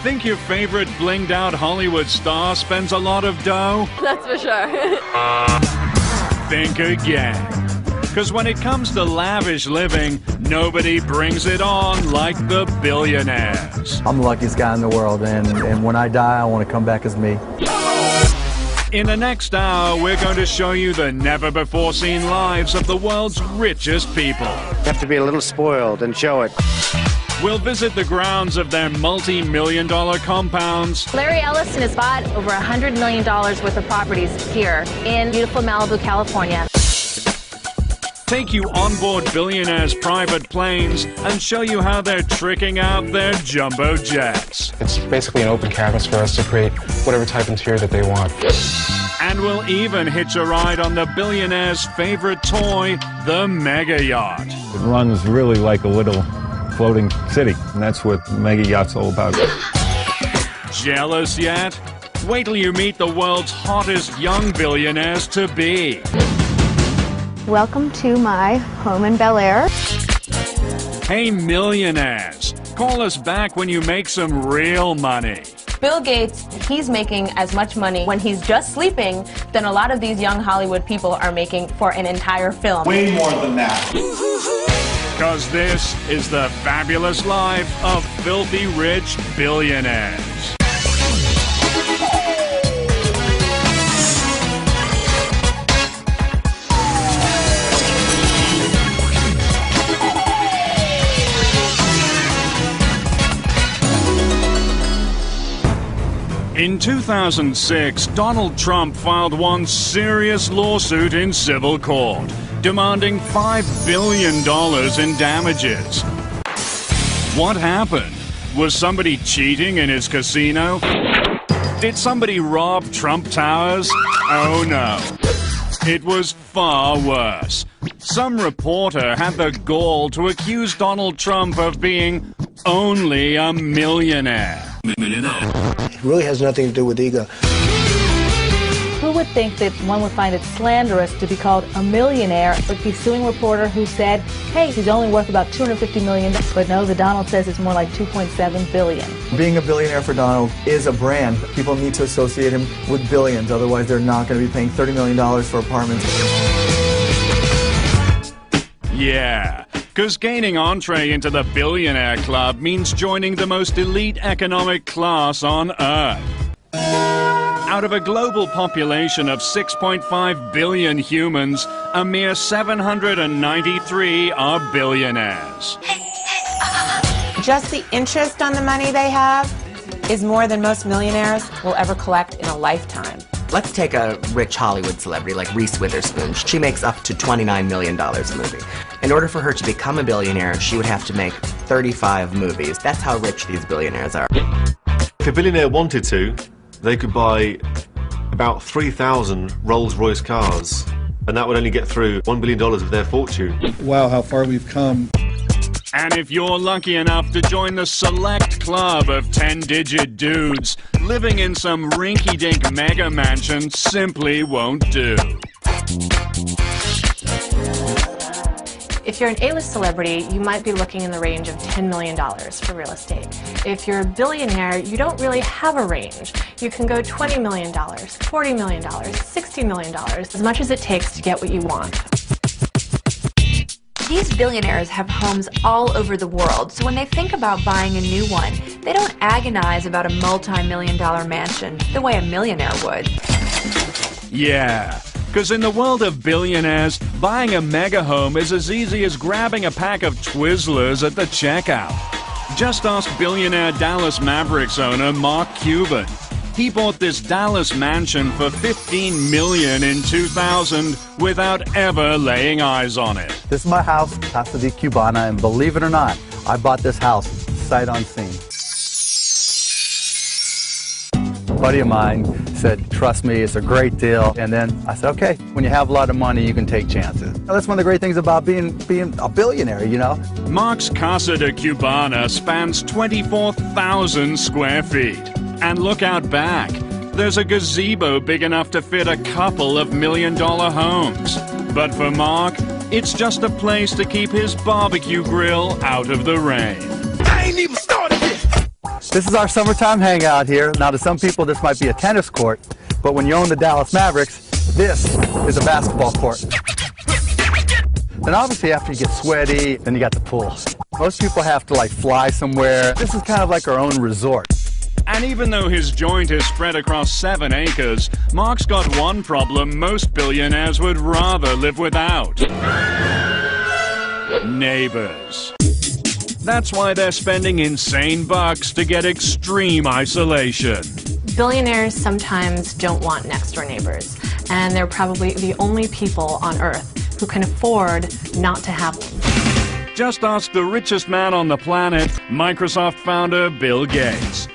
Think your favorite blinged-out Hollywood star spends a lot of dough? That's for sure. Think again. Because when it comes to lavish living, nobody brings it on like the billionaires. I'm the luckiest guy in the world, and when I die, I want to come back as me. In the next hour, we're going to show you the never-before-seen lives of the world's richest people. You have to be a little spoiled and show it. We'll visit the grounds of their multi-million-dollar compounds. Larry Ellison has bought over $100 million worth of properties here in beautiful Malibu, California. Take you on board billionaires' private planes and show you how they're tricking out their jumbo jets. It's basically an open canvas for us to create whatever type of interior that they want. And we'll even hitch a ride on the billionaire's favorite toy, the mega yacht. It runs really like a little floating city, and that's what mega yacht's all about. Jealous yet? Wait till you meet the world's hottest young billionaires to be. Welcome to my home in Bel Air. Hey millionaires, call us back when you make some real money. Bill Gates, he's making as much money when he's just sleeping than a lot of these young Hollywood people are making for an entire film. Way more than that. Because this is the fabulous life of filthy rich billionaires. In 2006, Donald Trump filed one serious lawsuit in civil court, demanding $5 billion in damages. What happened? Was somebody cheating in his casino? Did somebody rob Trump Towers? Oh no. It was far worse. Some reporter had the gall to accuse Donald Trump of being only a millionaire. It really has nothing to do with ego. Who would think that one would find it slanderous to be called a millionaire, but be suing a reporter who said, hey, he's only worth about $250 million, but no, the Donald says it's more like $2.7 billion. Being a billionaire for Donald is a brand. People need to associate him with billions, otherwise they're not going to be paying $30 million for apartments. Yeah, because gaining entree into the billionaire club means joining the most elite economic class on Earth. Out of a global population of 6.5 billion humans, a mere 793 are billionaires. Just the interest on the money they have is more than most millionaires will ever collect in a lifetime. Let's take a rich Hollywood celebrity like Reese Witherspoon. She makes up to $29 million a movie. In order for her to become a billionaire, she would have to make 35 movies. That's how rich these billionaires are. If a billionaire wanted to, they could buy about 3,000 Rolls-Royce cars, and that would only get through $1 billion of their fortune. Wow, how far we've come. And if you're lucky enough to join the select club of 10-digit dudes, living in some rinky-dink mega mansion simply won't do. If you're an A-list celebrity, you might be looking in the range of $10 million for real estate. If you're a billionaire, you don't really have a range. You can go $20 million, $40 million, $60 million, as much as it takes to get what you want. These billionaires have homes all over the world, so when they think about buying a new one, they don't agonize about a multi-million-dollar mansion the way a millionaire would. Yeah, because in the world of billionaires, buying a mega home is as easy as grabbing a pack of Twizzlers at the checkout. Just ask billionaire Dallas Mavericks owner Mark Cuban. He bought this Dallas mansion for $15 million in 2000 without ever laying eyes on it. This is my house, Casa de Cubana, and believe it or not, I bought this house sight unseen. A buddy of mine said, trust me, it's a great deal. And then I said, okay, when you have a lot of money, you can take chances. That's one of the great things about being a billionaire, you know? Mark's Casa de Cubana spans 24,000 square feet. And look out back. There's a gazebo big enough to fit a couple of million-dollar homes. But for Mark, it's just a place to keep his barbecue grill out of the rain. I ain't even started yet. This is our summertime hangout here. Now, to some people, this might be a tennis court, but when you own the Dallas Mavericks, this is a basketball court. Then obviously after you get sweaty, then you got the pool. Most people have to like fly somewhere. This is kind of like our own resort. And even though his joint is spread across 7 acres, Mark's got one problem most billionaires would rather live without. Neighbors. That's why they're spending insane bucks to get extreme isolation. Billionaires sometimes don't want next-door neighbors, and they're probably the only people on Earth who can afford not to have them. Just ask the richest man on the planet, Microsoft founder Bill Gates.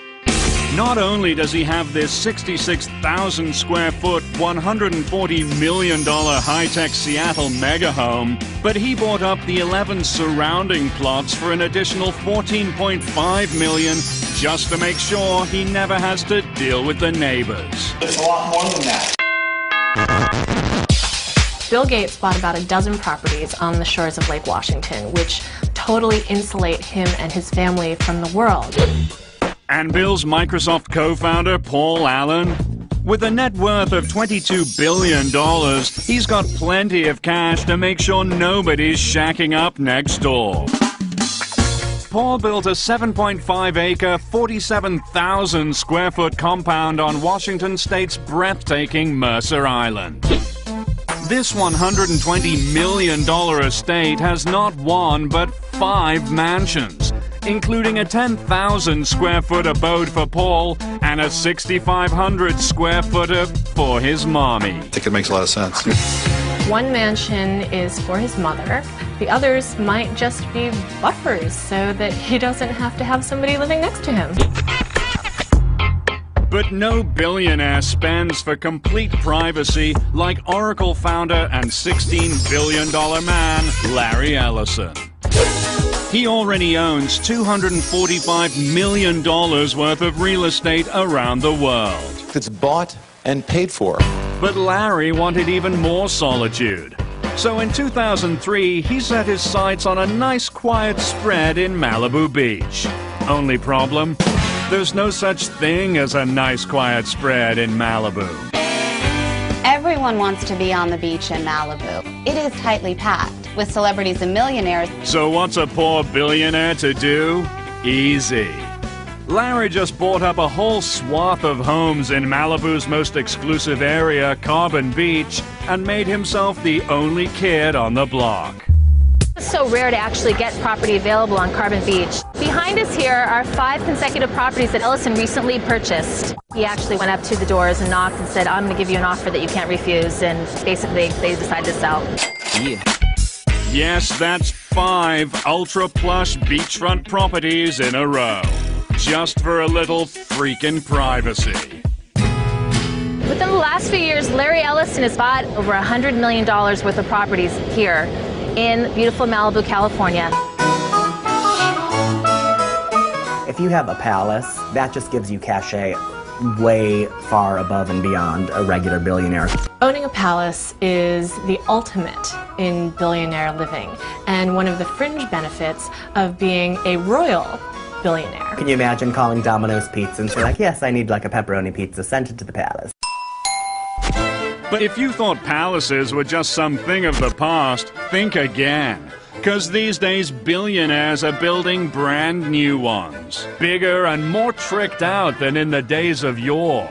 Not only does he have this 66,000 square foot, $140 million high-tech Seattle mega home, but he bought up the 11 surrounding plots for an additional $14.5 million just to make sure he never has to deal with the neighbors. It's a lot more than that. Bill Gates bought about a dozen properties on the shores of Lake Washington, which totally insulate him and his family from the world. And Bill's Microsoft co-founder, Paul Allen? With a net worth of $22 billion, he's got plenty of cash to make sure nobody's shacking up next door. Paul built a 7.5-acre, 47,000 square foot compound on Washington State's breathtaking Mercer Island. This $120 million estate has not one but 5 mansions, including a 10,000 square foot abode for Paul and a 6,500 square footer for his mommy. I think it makes a lot of sense. One mansion is for his mother. The others might just be buffers so that he doesn't have to have somebody living next to him. But no billionaire spends for complete privacy like Oracle founder and $16 billion man Larry Ellison. He already owns $245 million worth of real estate around the world. It's bought and paid for. But Larry wanted even more solitude. So in 2003, he set his sights on a nice quiet spread in Malibu Beach. Only problem? There's no such thing as a nice quiet spread in Malibu. Everyone wants to be on the beach in Malibu. It is tightly packed with celebrities and millionaires. So what's a poor billionaire to do? Easy. Larry just bought up a whole swath of homes in Malibu's most exclusive area, Carbon Beach, and made himself the only kid on the block. It's so rare to actually get property available on Carbon Beach. Behind us here are 5 consecutive properties that Ellison recently purchased. He actually went up to the doors and knocked and said, I'm going to give you an offer that you can't refuse, and basically they decided to sell. Yeah. Yes, that's 5 ultra-plush beachfront properties in a row. Just for a little freaking privacy. Within the last few years, Larry Ellison has bought over $100 million worth of properties here in beautiful Malibu, California. If you have a palace, that just gives you cachet way far above and beyond a regular billionaire. Owning a palace is the ultimate in billionaire living, and one of the fringe benefits of being a royal billionaire. Can you imagine calling Domino's Pizza and say, like, yes, I need like a pepperoni pizza, sent it to the palace. But if you thought palaces were just something of the past, think again. Because these days, billionaires are building brand new ones. Bigger and more tricked out than in the days of yore.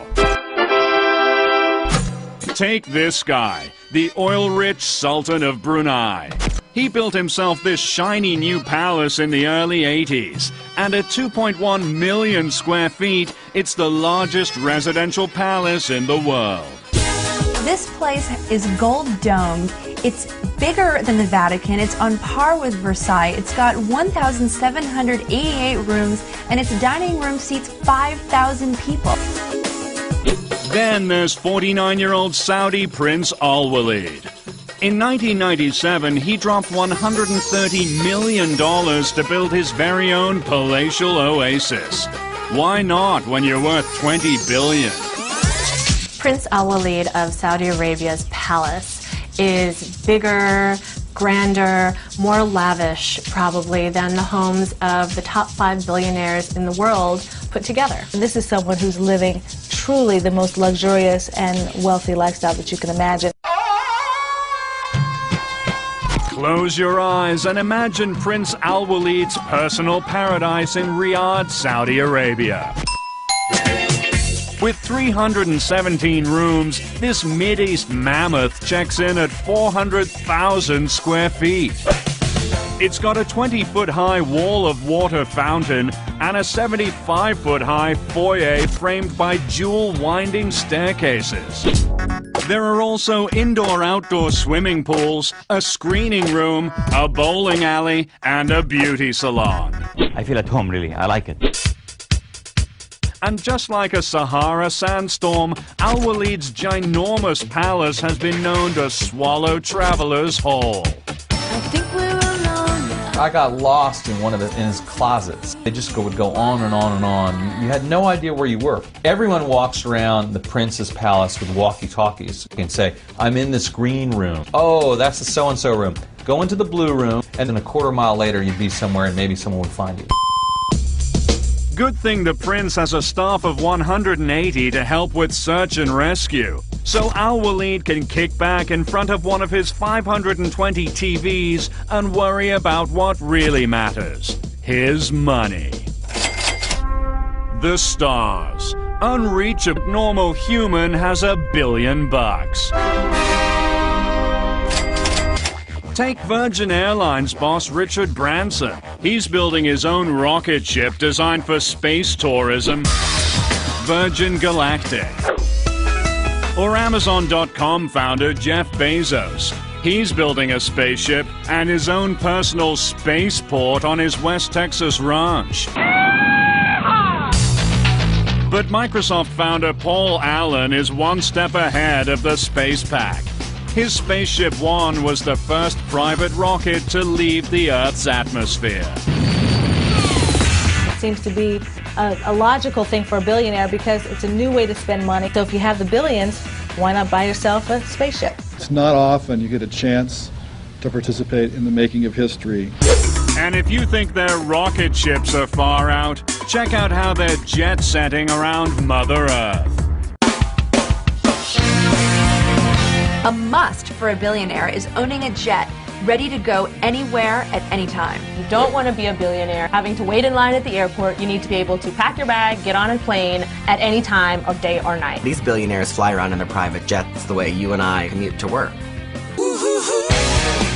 Take this guy, the oil-rich Sultan of Brunei. He built himself this shiny new palace in the early 80s. And at 2.1 million square feet, it's the largest residential palace in the world. This place is gold-domed. It's bigger than the Vatican. It's on par with Versailles. It's got 1,788 rooms, and its dining room seats 5,000 people. Then there's 49-year-old Saudi Prince Al Walid. In 1997, he dropped $130 million to build his very own palatial oasis. Why not when you're worth $20 billion? Prince Al Walid of Saudi Arabia's palace is bigger, grander, more lavish, probably, than the homes of the top 5 billionaires in the world put together. And this is someone who's living truly the most luxurious and wealthy lifestyle that you can imagine. Close your eyes and imagine Prince Al Walid's personal paradise in Riyadh, Saudi Arabia. With 317 rooms, this Mideast mammoth checks in at 400,000 square feet. It's got a 20-foot-high wall of water fountain and a 75-foot-high foyer framed by jewel-winding staircases. There are also indoor-outdoor swimming pools, a screening room, a bowling alley, and a beauty salon. I feel at home, really. I like it. And just like a Sahara sandstorm, Al Walid's ginormous palace has been known to swallow travelers whole. I got lost in his closets. They just would go on and on and on. You had no idea where you were. Everyone walks around the prince's palace with walkie-talkies and say, I'm in this green room. Oh, that's the so-and-so room. Go into the blue room, and then a quarter mile later you'd be somewhere and maybe someone would find you. Good thing the prince has a staff of 180 to help with search and rescue. So Al Walid can kick back in front of one of his 520 TVs and worry about what really matters. His money. The stars. Unreachable normal human has $1 billion. Take Virgin Airlines boss Richard Branson. He's building his own rocket ship designed for space tourism, Virgin Galactic. Or Amazon.com founder Jeff Bezos. He's building a spaceship and his own personal spaceport on his West Texas ranch. But Microsoft founder Paul Allen is one step ahead of the space pack. His Spaceship One was the first private rocket to leave the Earth's atmosphere. It seems to be a logical thing for a billionaire because it's a new way to spend money. So if you have the billions, why not buy yourself a spaceship? It's not often you get a chance to participate in the making of history. And if you think their rocket ships are far out, check out how they're jet setting around Mother Earth. A must for a billionaire is owning a jet, ready to go anywhere at any time. You don't want to be a billionaire having to wait in line at the airport. You need to be able to pack your bag, get on a plane at any time of day or night. These billionaires fly around in their private jets the way you and I commute to work.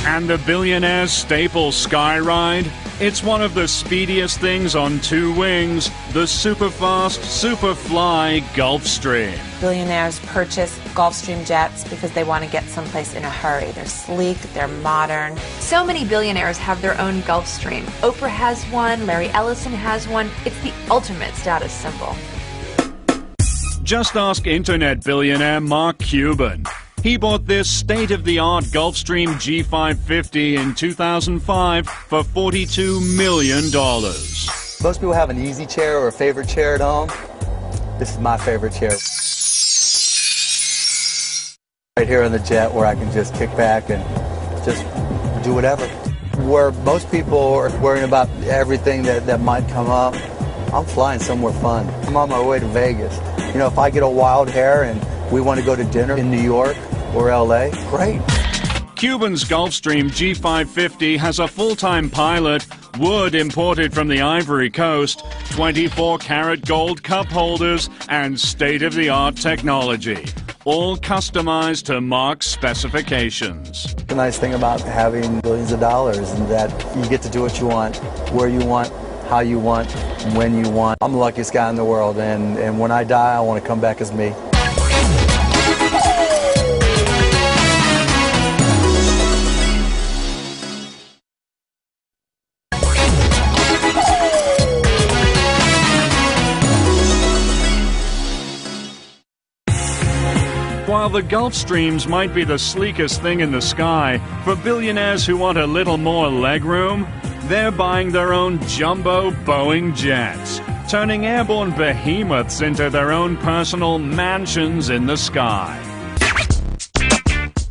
And the billionaire's staple sky ride? It's one of the speediest things on two wings, the super-fast, super-fly Gulfstream. Billionaires purchase Gulfstream jets because they want to get someplace in a hurry. They're sleek, they're modern. So many billionaires have their own Gulfstream. Oprah has one, Larry Ellison has one. It's the ultimate status symbol. Just ask internet billionaire Mark Cuban. He bought this state-of-the-art Gulfstream G550 in 2005 for $42 million. Most people have an easy chair or a favorite chair at home. This is my favorite chair. Right here on the jet where I can just kick back and just do whatever. Where most people are worrying about everything that might come up, I'm flying somewhere fun. I'm on my way to Vegas. You know, if I get a wild hair and we want to go to dinner in New York or LA, great. Cuban's Gulfstream G550 has a full-time pilot, wood imported from the Ivory Coast, 24-karat gold cup holders, and state-of-the-art technology, all customized to Mark's specifications. The nice thing about having billions of dollars is that you get to do what you want, where you want, how you want, when you want. I'm the luckiest guy in the world, and when I die, I want to come back as me. While the Gulfstreams might be the sleekest thing in the sky, for billionaires who want a little more legroom, they're buying their own jumbo Boeing jets, turning airborne behemoths into their own personal mansions in the sky.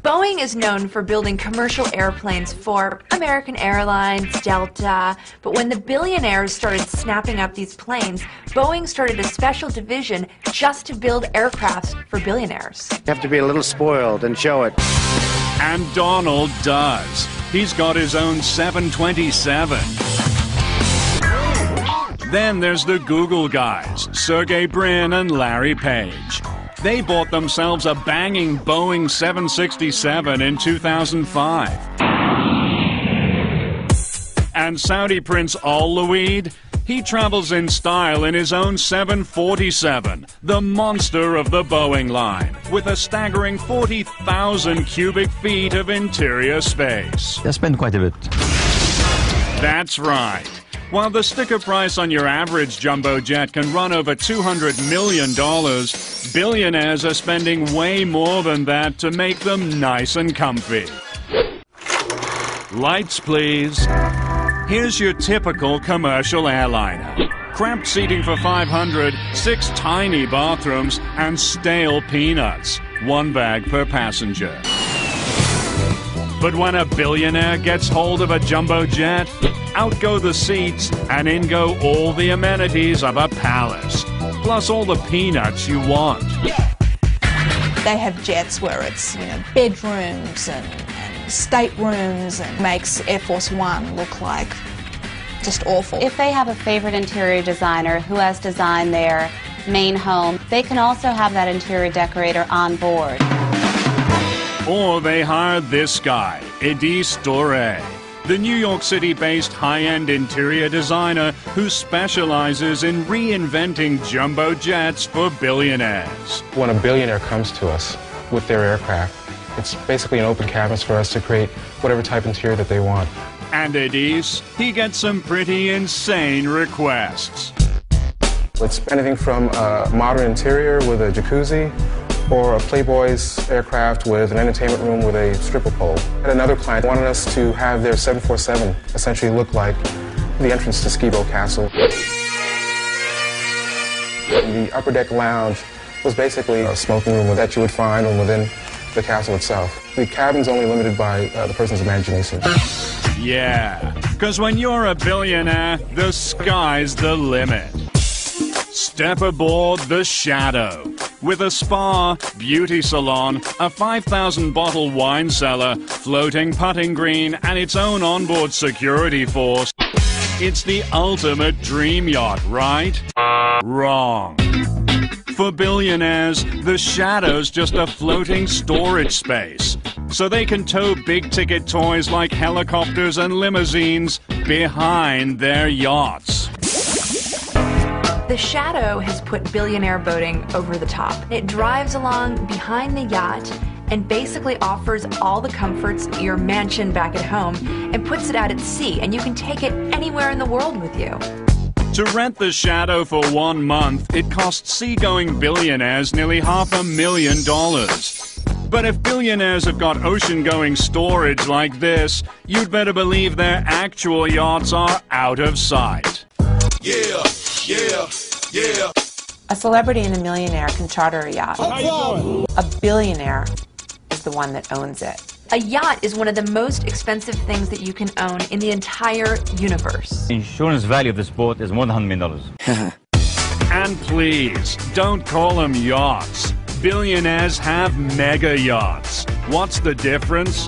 Boeing is known for building commercial airplanes for American Airlines, Delta, but when the billionaires started snapping up these planes, Boeing started a special division just to build aircrafts for billionaires. You have to be a little spoiled and show it. And Donald does. He's got his own 727. Then there's the Google guys, Sergey Brin and Larry Page. They bought themselves a banging Boeing 767 in 2005. And Saudi Prince Al Luaid, he travels in style in his own 747, the monster of the Boeing line, with a staggering 40,000 cubic feet of interior space. I spend quite a bit. That's right. While the sticker price on your average jumbo jet can run over $200 million, billionaires are spending way more than that to make them nice and comfy. Lights, please. Here's your typical commercial airliner. Cramped seating for 500, 6 tiny bathrooms, and stale peanuts. 1 bag per passenger. But when a billionaire gets hold of a jumbo jet, out go the seats, and in go all the amenities of a palace, plus all the peanuts you want. They have jets where it's, bedrooms and staterooms, and makes Air Force One look like just awful. If they have a favorite interior designer who has designed their main home, they can also have that interior decorator on board. Or they hired this guy, Edis Doré, the New York City-based high-end interior designer who specializes in reinventing jumbo jets for billionaires. When a billionaire comes to us with their aircraft, it's basically an open canvas for us to create whatever type interior that they want. And Edis, he gets some pretty insane requests. It's anything from a modern interior with a jacuzzi, or a Playboy's aircraft with an entertainment room with a stripper pole. And another client wanted us to have their 747 essentially look like the entrance to Skibo Castle. The upper deck lounge was basically a smoking room that you would find within the castle itself. The cabin's only limited by the person's imagination. Yeah, because when you're a billionaire, the sky's the limit. Step aboard the Shadow. With a spa, beauty salon, a 5,000-bottle wine cellar, floating putting green, and its own onboard security force, it's the ultimate dream yacht, right? Wrong. For billionaires, the Shadow's just a floating storage space, so they can tow big-ticket toys like helicopters and limousines behind their yachts. The Shadow has put billionaire boating over the top. It drives along behind the yacht and basically offers all the comforts of your mansion back at home and puts it out at sea, and you can take it anywhere in the world with you. To rent the Shadow for 1 month, it costs seagoing billionaires nearly $500,000. But if billionaires have got ocean-going storage like this, you'd better believe their actual yachts are out of sight. Yeah. A celebrity and a millionaire can charter a yacht. A billionaire is the one that owns it. A yacht is one of the most expensive things that you can own in the entire universe. The insurance value of this boat is more than $100 million. And please, don't call them yachts. Billionaires have mega yachts. What's the difference?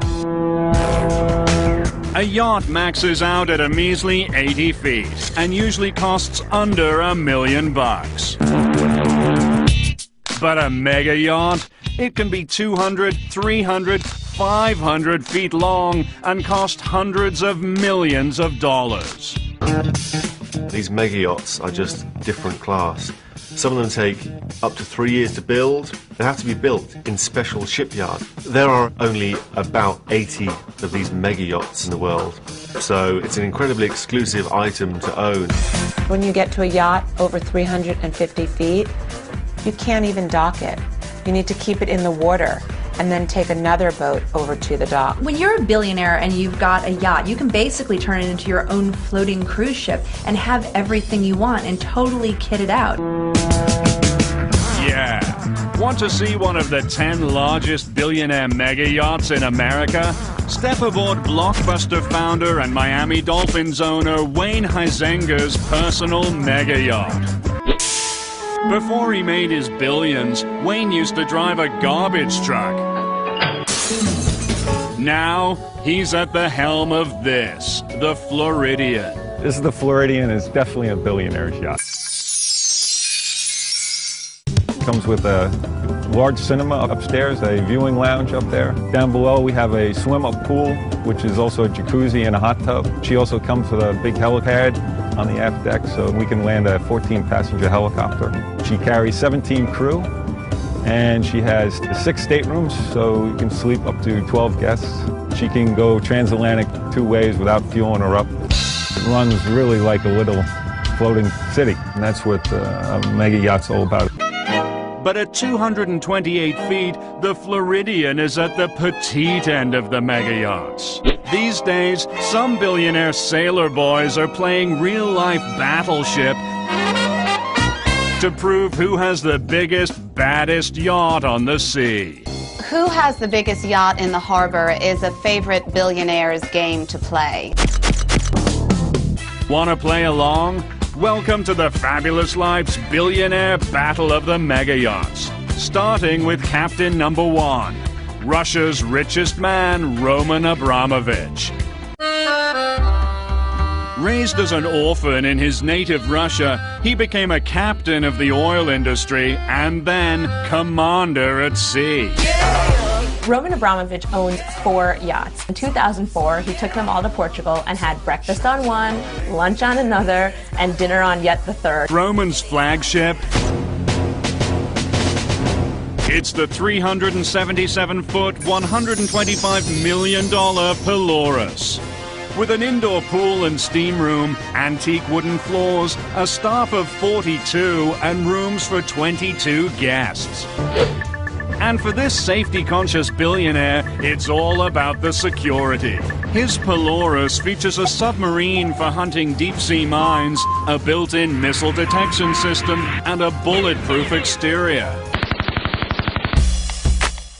A yacht maxes out at a measly 80 feet and usually costs under $1 million. But a mega yacht, it can be 200, 300, 500 feet long and cost hundreds of millions of dollars. These mega yachts are just different class. Some of them take up to 3 years to build. They have to be built in special shipyards. There are only about 80 of these mega yachts in the world, so it's an incredibly exclusive item to own. When you get to a yacht over 350 feet, you can't even dock it. You need to keep it in the water and then take another boat over to the dock. When you're a billionaire and you've got a yacht, you can basically turn it into your own floating cruise ship and have everything you want and totally kit it out. Yeah. Want to see one of the 10 largest billionaire mega yachts in America? Step aboard Blockbuster founder and Miami Dolphins owner Wayne Huizenga's personal mega yacht. Before he made his billions, Wayne used to drive a garbage truck. Now, he's at the helm of this, the Floridian. This is the Floridian. It's definitely a billionaire's yacht. Comes with a large cinema upstairs, a viewing lounge up there. Down below we have a swim-up pool, which is also a jacuzzi and a hot tub. She also comes with a big helipad on the aft deck, so we can land a 14-passenger helicopter. She carries 17 crew, and she has 6 staterooms, so you can sleep up to 12 guests. She can go transatlantic 2 ways without fueling her up. It runs really like a little floating city, and that's what a mega yacht's all about. But at 228 feet, the Floridian is at the petite end of the mega yachts. These days, some billionaire sailor boys are playing real-life battleship to prove who has the biggest, baddest yacht on the sea. Who has the biggest yacht in the harbor is a favorite billionaire's game to play. Want to play along? Welcome to the Fabulous Life's Billionaire Battle of the Mega Yachts. Starting with Captain Number 1, Russia's richest man, Roman Abramovich. Raised as an orphan in his native Russia, he became a captain of the oil industry and then commander at sea. Roman Abramovich owns 4 yachts. In 2004, he took them all to Portugal and had breakfast on one, lunch on another, and dinner on yet the third. Roman's flagship, it's the 377-foot, $125 million Polaris. With an indoor pool and steam room, antique wooden floors, a staff of 42, and rooms for 22 guests. And for this safety-conscious billionaire, it's all about the security. His Polaris features a submarine for hunting deep-sea mines, a built-in missile detection system, and a bulletproof exterior.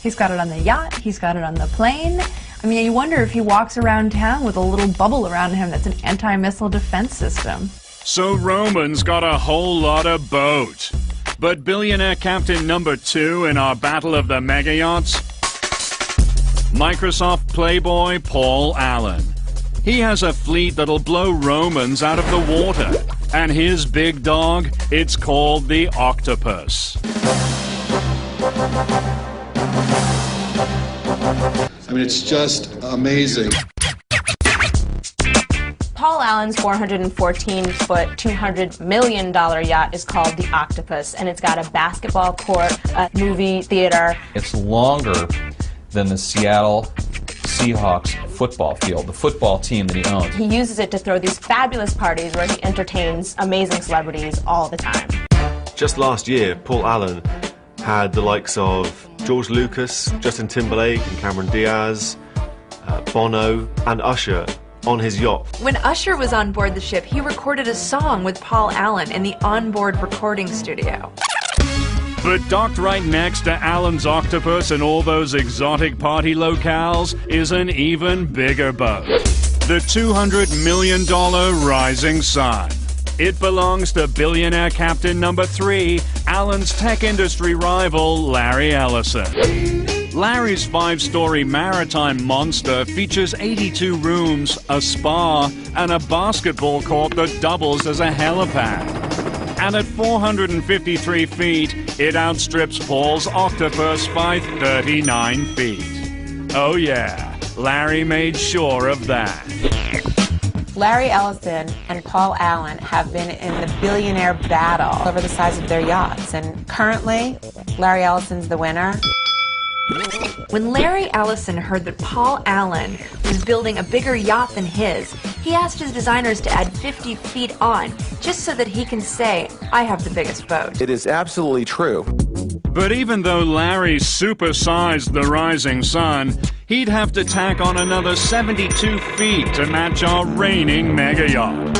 He's got it on the yacht, he's got it on the plane. I mean, you wonder if he walks around town with a little bubble around him that's an anti-missile defense system. So Roman's got a whole lot of boat. But billionaire captain number 2 in our battle of the mega yachts? Microsoft playboy Paul Allen. He has a fleet that'll blow Romans out of the water. And his big dog, it's called the Octopus. I mean, it's just amazing. Paul Allen's 414-foot, $200 million yacht is called the Octopus, and it's got a basketball court, a movie theater. It's longer than the Seattle Seahawks football field, the football team that he owns. He uses it to throw these fabulous parties where he entertains amazing celebrities all the time. Just last year, Paul Allen had the likes of George Lucas, Justin Timberlake and Cameron Diaz, Bono and Usher on his yacht. When Usher was on board the ship, he recorded a song with Paul Allen in the onboard recording studio. But docked right next to Allen's Octopus and all those exotic party locales is an even bigger boat. The $200 million Rising Sun. It belongs to billionaire captain number 3, Allen's tech industry rival, Larry Ellison. Larry's 5-story maritime monster features 82 rooms, a spa, and a basketball court that doubles as a helipad. And at 453 feet, it outstrips Paul's Octopus by 39 feet. Oh yeah, Larry made sure of that. Larry Ellison and Paul Allen have been in the billionaire battle over the size of their yachts, and currently, Larry Ellison's the winner. When Larry Ellison heard that Paul Allen was building a bigger yacht than his, he asked his designers to add 50 feet on, just so that he can say, I have the biggest boat. It is absolutely true. But even though Larry supersized the Rising Sun, he'd have to tack on another 72 feet to match our reigning mega yacht.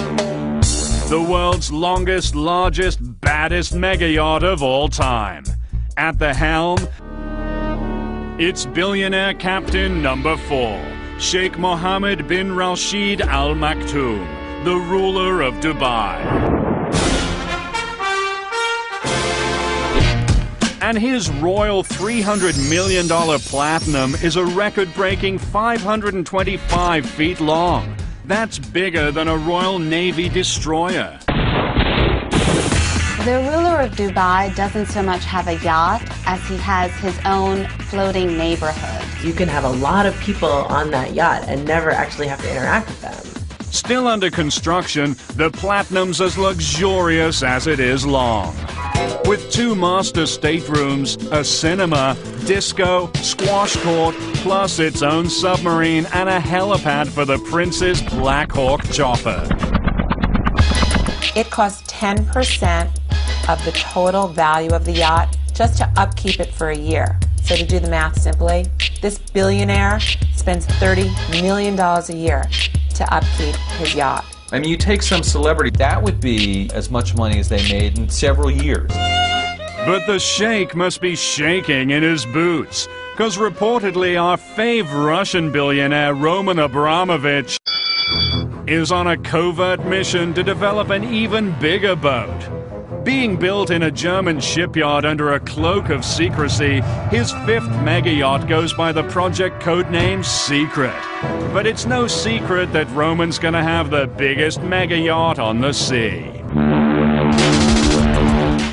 The world's longest, largest, baddest mega yacht of all time. At the helm, it's billionaire captain number 4, Sheikh Mohammed bin Rashid Al Maktoum, the ruler of Dubai. And his royal $300 million platinum is a record-breaking 525 feet long. That's bigger than a Royal Navy destroyer. The ruler of Dubai doesn't so much have a yacht as he has his own floating neighborhood. You can have a lot of people on that yacht and never actually have to interact with them. Still under construction, the Platinum's as luxurious as it is long. With 2 master staterooms, a cinema, disco, squash court, plus its own submarine and a helipad for the Prince's Black Hawk chopper. It costs 10% of the total value of the yacht just to upkeep it for a year. So to do the math simply, this billionaire spends $30 million a year to upkeep his yacht. I mean, you take some celebrity, that would be as much money as they made in several years. But the sheikh must be shaking in his boots, because reportedly our fave Russian billionaire Roman Abramovich is on a covert mission to develop an even bigger boat. Being built in a German shipyard under a cloak of secrecy, his 5th mega yacht goes by the project codename Secret. But it's no secret that Roman's gonna have the biggest mega yacht on the sea.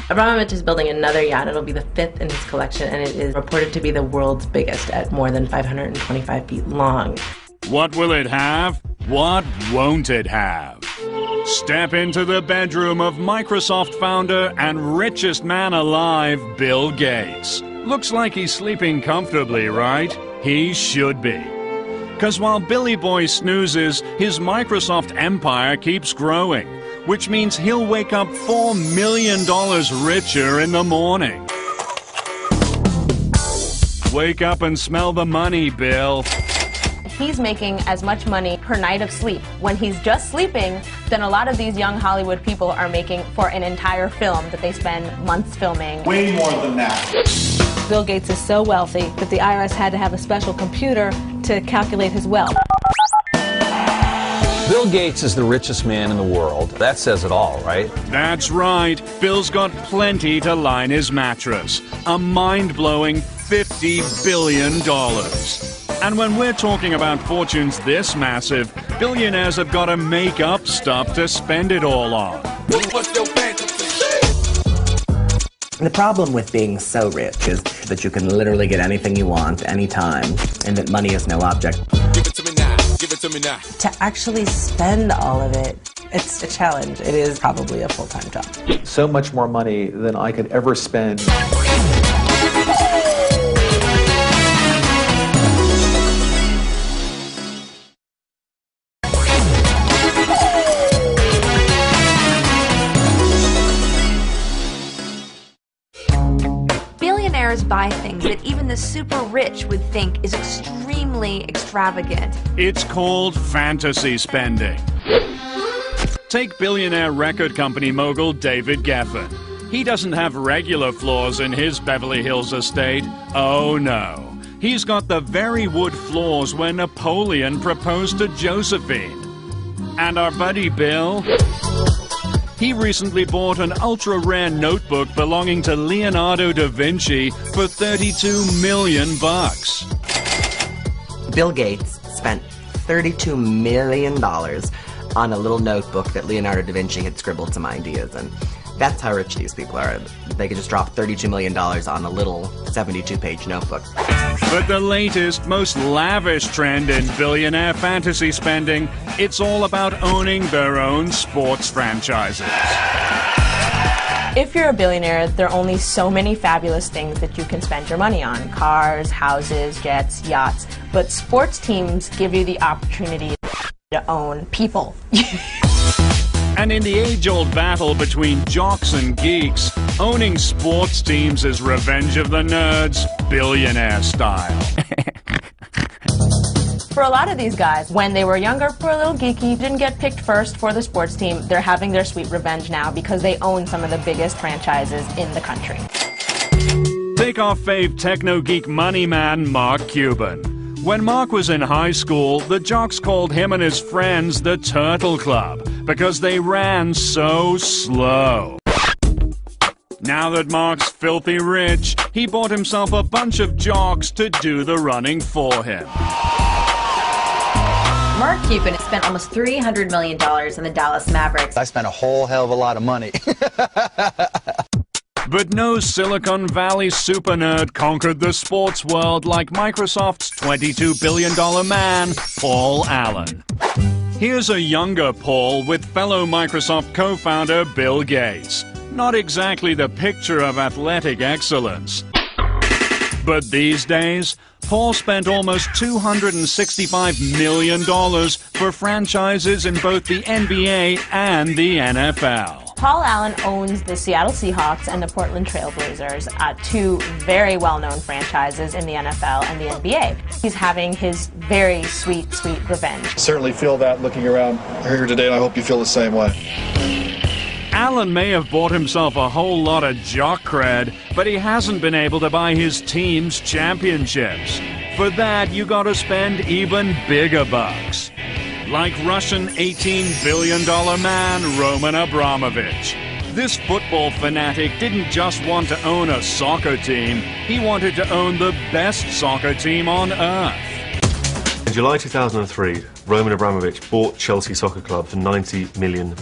Abramovich is building another yacht. It'll be the 5th in his collection, and it is reported to be the world's biggest at more than 525 feet long. What will it have? What won't it have? Step into the bedroom of Microsoft founder and richest man alive, Bill Gates. Looks like he's sleeping comfortably, right? He should be. 'Cause while Billy Boy snoozes, his Microsoft empire keeps growing, which means he'll wake up $4 million richer in the morning. Wake up and smell the money, Bill. He's making as much money per night of sleep when he's just sleeping than a lot of these young Hollywood people are making for an entire film that they spend months filming. Way more than that. Bill Gates is so wealthy that the IRS had to have a special computer to calculate his wealth. Bill Gates is the richest man in the world. That says it all, right? That's right. Bill's got plenty to line his mattress. A mind-blowing $50 billion. And when we're talking about fortunes this massive, billionaires have got to make up stuff to spend it all on. The problem with being so rich is that you can literally get anything you want, anytime, and that money is no object. Give it to me now. Give it to me now. To actually spend all of it, it's a challenge. It is probably a full-time job. So much more money than I could ever spend. Billionaires buy things that even the super rich would think is extremely extravagant. It's called fantasy spending. Take billionaire record company mogul David Geffen. He doesn't have regular floors in his Beverly Hills estate. Oh no. He's got the very wood floors where Napoleon proposed to Josephine. And our buddy Bill? He recently bought an ultra-rare notebook belonging to Leonardo da Vinci for $32 million. Bill Gates spent $32 million on a little notebook that Leonardo da Vinci had scribbled some ideas in. That's how rich these people are. They could just drop $32 million on a little 72-page notebook. But the latest, most lavish trend in billionaire fantasy spending, it's all about owning their own sports franchises. If you're a billionaire, there are only so many fabulous things that you can spend your money on. Cars, houses, jets, yachts. But sports teams give you the opportunity to own people. And in the age-old battle between jocks and geeks, owning sports teams is revenge of the nerds, billionaire style. For a lot of these guys, when they were younger, poor little geeky, didn't get picked first for the sports team. They're having their sweet revenge now because they own some of the biggest franchises in the country. Take our fave techno-geek money man, Mark Cuban. When Mark was in high school, the jocks called him and his friends the Turtle Club because they ran so slow. Now that Mark's filthy rich, he bought himself a bunch of jocks to do the running for him. Mark Cuban has spent almost $300 million in the Dallas Mavericks. I spent a whole hell of a lot of money. But no Silicon Valley super nerd conquered the sports world like Microsoft's $22 billion man, Paul Allen. Here's a younger Paul with fellow Microsoft co-founder Bill Gates. Not exactly the picture of athletic excellence. But these days, Paul spent almost $265 million for franchises in both the NBA and the NFL. Paul Allen owns the Seattle Seahawks and the Portland Trail Blazers, two very well-known franchises in the NFL and the NBA. He's having his very sweet, sweet revenge. Certainly feel that looking around here today, and I hope you feel the same way. Allen may have bought himself a whole lot of jock cred, but he hasn't been able to buy his team's championships. For that, you gotta spend even bigger bucks. Like Russian $18 billion man Roman Abramovich. This football fanatic didn't just want to own a soccer team, he wanted to own the best soccer team on earth. In July 2003, Roman Abramovich bought Chelsea Soccer Club for £90 million.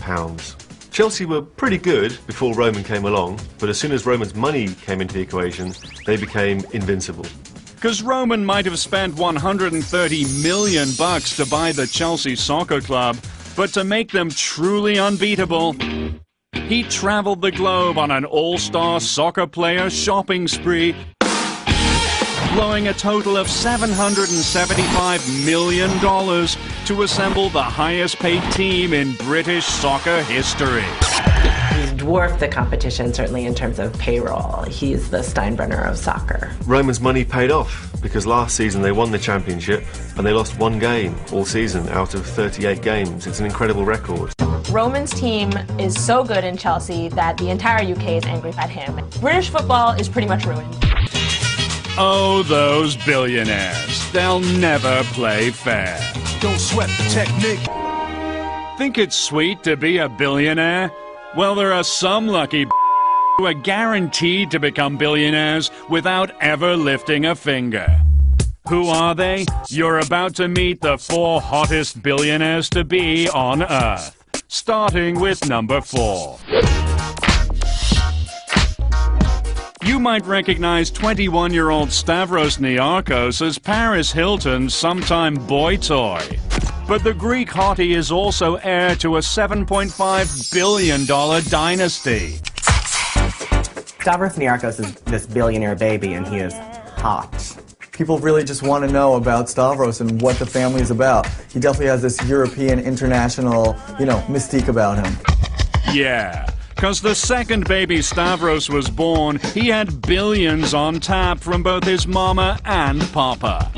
Chelsea were pretty good before Roman came along, but as soon as Roman's money came into the equation, they became invincible. Because Roman might have spent $130 million to buy the Chelsea Soccer Club, but to make them truly unbeatable, he traveled the globe on an all-star soccer player shopping spree, blowing a total of $775 million to assemble the highest-paid team in British soccer history. He's dwarfed the competition, certainly in terms of payroll. He's the Steinbrenner of soccer. Roman's money paid off because last season they won the championship and they lost one game all season out of 38 games. It's an incredible record. Roman's team is so good in Chelsea that the entire UK is angry at him. British football is pretty much ruined. Oh, those billionaires. They'll never play fair. Don't sweat the technique. Think it's sweet to be a billionaire? Well, there are some lucky who are guaranteed to become billionaires without ever lifting a finger. Who are they? You're about to meet the 4 hottest billionaires to be on Earth. Starting with number 4. You might recognize 21-year-old Stavros Niarchos as Paris Hilton's sometime boy toy. But the Greek hottie is also heir to a $7.5 billion dynasty. Stavros Niarchos is this billionaire baby, and he is hot. People really just want to know about Stavros and what the family is about. He definitely has this European, international, mystique about him. Yeah. Because the second baby Stavros was born, he had billions on tap from both his mama and papa.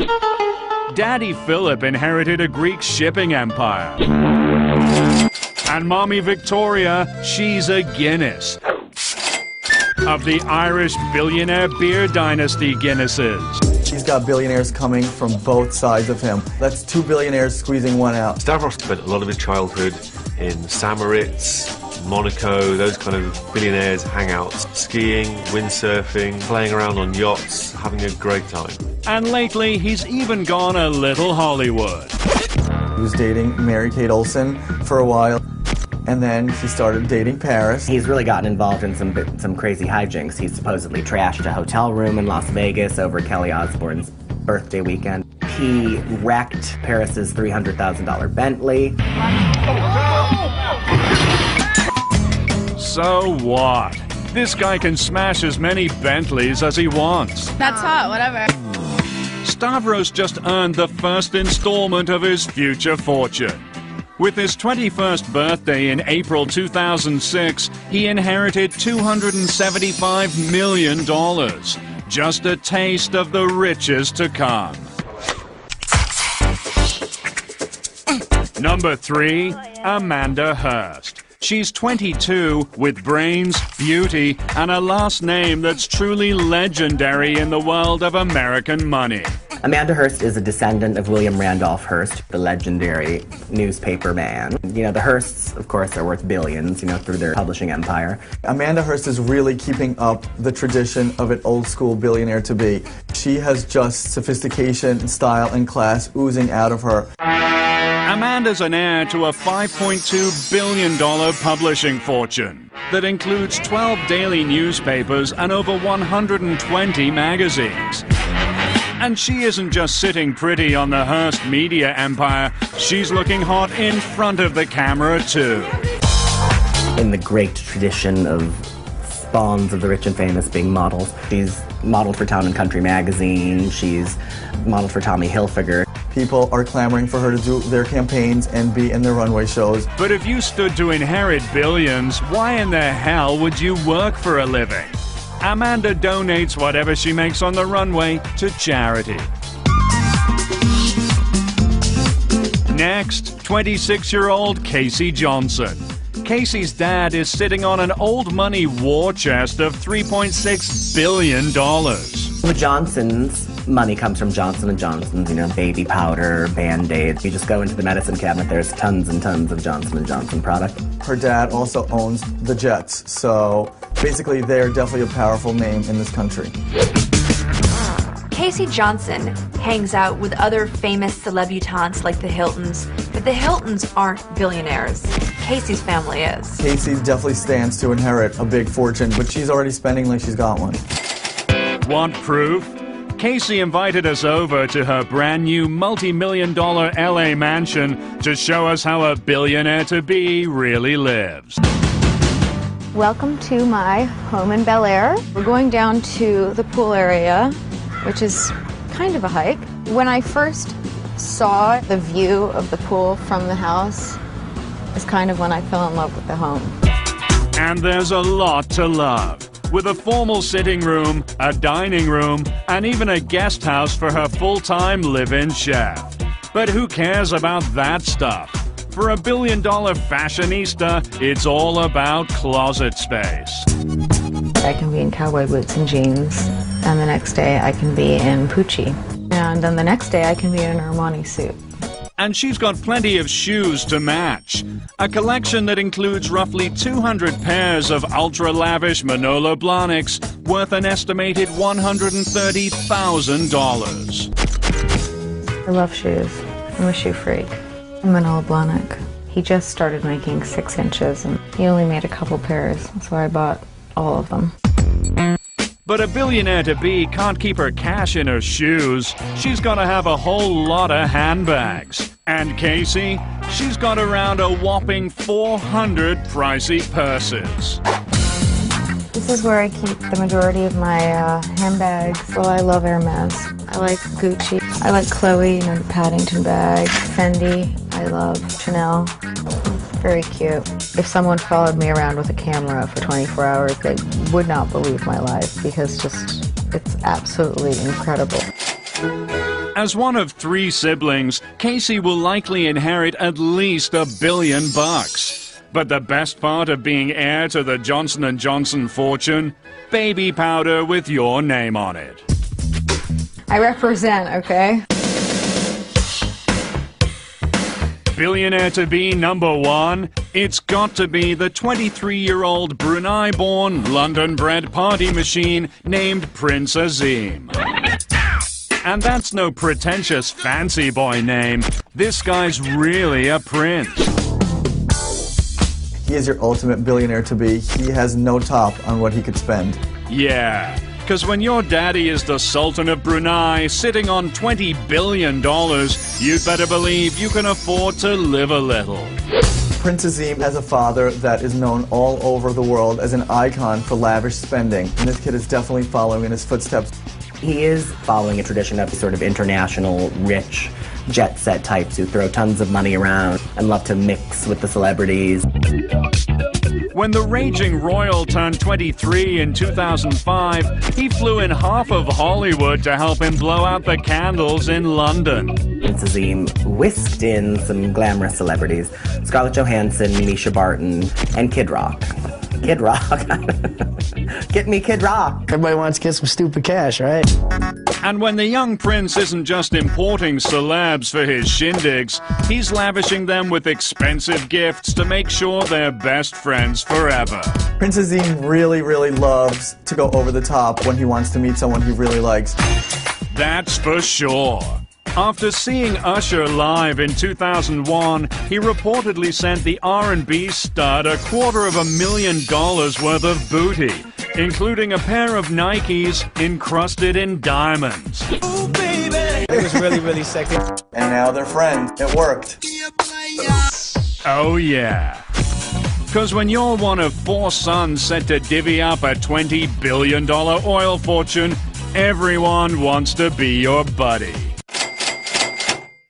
Daddy Philip inherited a Greek shipping empire. And Mommy Victoria, she's a Guinness. Of the Irish billionaire beer dynasty Guinnesses. He's got billionaires coming from both sides of him. That's 2 billionaires squeezing one out. Stavros spent a lot of his childhood in Samoritz, Monaco, those kind of billionaires' hangouts, skiing, windsurfing, playing around on yachts, having a great time. And lately, he's even gone a little Hollywood. He was dating Mary-Kate Olsen for a while, and then he started dating Paris. He's really gotten involved in some crazy hijinks. He supposedly trashed a hotel room in Las Vegas over Kelly Osbourne's birthday weekend. He wrecked Paris's $300,000 Bentley. So what? This guy can smash as many Bentleys as he wants. That's hot, whatever. Stavros just earned the first installment of his future fortune. With his 21st birthday in April 2006, he inherited $275 million. Just a taste of the riches to come. Number 3, Amanda Hurst. She's 22, with brains, beauty, and a last name that's truly legendary in the world of American money. Amanda Hearst is a descendant of William Randolph Hearst, the legendary newspaper man. You know, the Hearsts, of course, are worth billions, you know, through their publishing empire. Amanda Hearst is really keeping up the tradition of an old-school billionaire-to-be. She has just sophistication, style, and class oozing out of her. Amanda's an heir to a $5.2 billion publishing fortune that includes 12 daily newspapers and over 120 magazines. And she isn't just sitting pretty on the Hearst media empire, she's looking hot in front of the camera too. In the great tradition of spawns of the rich and famous being models, she's modeled for Town & Country magazine, she's modeled for Tommy Hilfiger. People are clamoring for her to do their campaigns and be in their runway shows. But if you stood to inherit billions, why in the hell would you work for a living? Amanda donates whatever she makes on the runway to charity. Next, 26-year-old Casey Johnson. Casey's dad is sitting on an old money war chest of $3.6 billion. The Johnsons' money comes from Johnson & Johnson's, you know, baby powder, Band-Aids. You just go into the medicine cabinet, there's tons and tons of Johnson & Johnson product. Her dad also owns the Jets, so basically they're definitely a powerful name in this country. Casey Johnson hangs out with other famous celebutantes like the Hiltons, but the Hiltons aren't billionaires. Casey's family is. Casey definitely stands to inherit a big fortune, but she's already spending like she's got one. Want proof? Casey invited us over to her brand new multi-million-dollar LA mansion to show us how a billionaire-to-be really lives. Welcome to my home in Bel Air. We're going down to the pool area, which is kind of a hike. When I first saw the view of the pool from the house, is kind of when I fell in love with the home. And there's a lot to love. With a formal sitting room, a dining room, and even a guest house for her full-time live-in chef. But who cares about that stuff? For a billion-dollar fashionista, it's all about closet space. I can be in cowboy boots and jeans, and the next day I can be in Pucci. And then the next day I can be in an Armani suit. And she's got plenty of shoes to match. A collection that includes roughly 200 pairs of ultra-lavish Manolo Blahniks worth an estimated $130,000. I love shoes. I'm a shoe freak. Manolo Blahnik. He just started making 6 inches, and he only made a couple pairs, so I bought all of them. But a billionaire-to-be can't keep her cash in her shoes. She's got to have a whole lot of handbags. And Casey, she's got around a whopping 400 pricey purses. This is where I keep the majority of my handbags. Well, I love Hermes. I like Gucci. I like Chloe, you know, the Paddington bag. Fendi. I love Chanel. Very cute. If someone followed me around with a camera for 24 hours, they would not believe my life because it's absolutely incredible. As one of 3 siblings, Casey will likely inherit at least $1 billion. But the best part of being heir to the Johnson & Johnson fortune? Baby powder with your name on it. I represent, okay? Billionaire-to-be number 1, it's got to be the 23-year-old Brunei-born, London-bred party machine named Prince Azim. And that's no pretentious fancy boy name. This guy's really a prince. He is your ultimate billionaire-to-be. He has no top on what he could spend. Yeah. Because when your daddy is the Sultan of Brunei, sitting on $20 billion, you'd better believe you can afford to live a little. Prince Azim has a father that is known all over the world as an icon for lavish spending, and this kid is definitely following in his footsteps. He is following a tradition of sort of international, rich, jet-set types who throw tons of money around and love to mix with the celebrities. When the raging royal turned 23 in 2005, he flew in half of Hollywood to help him blow out the candles in London. Princess whisked in some glamorous celebrities: Scarlett Johansson, Misha Barton, and Kid Rock. Kid Rock. Get me Kid Rock. Everybody wants to get some stupid cash, right? And when the young prince isn't just importing celebs for his shindigs, he's lavishing them with expensive gifts to make sure they're best friends forever. Princess really, really loves to go over the top when he wants to meet someone he really likes. That's for sure. After seeing Usher live in 2001, he reportedly sent the R&B stud $250,000 worth of booty, including a pair of Nikes encrusted in diamonds. Ooh, baby. It was really, really sexy. And now they're friends. It worked. Oh yeah. Because when you're one of 4 sons set to divvy up a $20 billion oil fortune, everyone wants to be your buddy.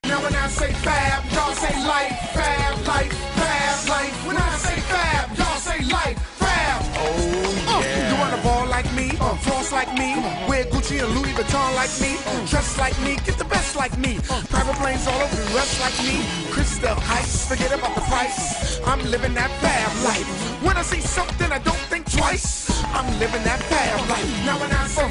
Now when I say fab, y'all say life, fab, life, fab, life. When I say fab, y'all say life, fab. Oh, yeah. You wanna ball like me, floss like me, wear Gucci and Louis Vuitton like me, dress like me, get the best like me, private planes all over the rest like me, crystal heights, forget about the price. I'm living that fab life. When I see something I don't think twice, I'm living that fab life. Now when I say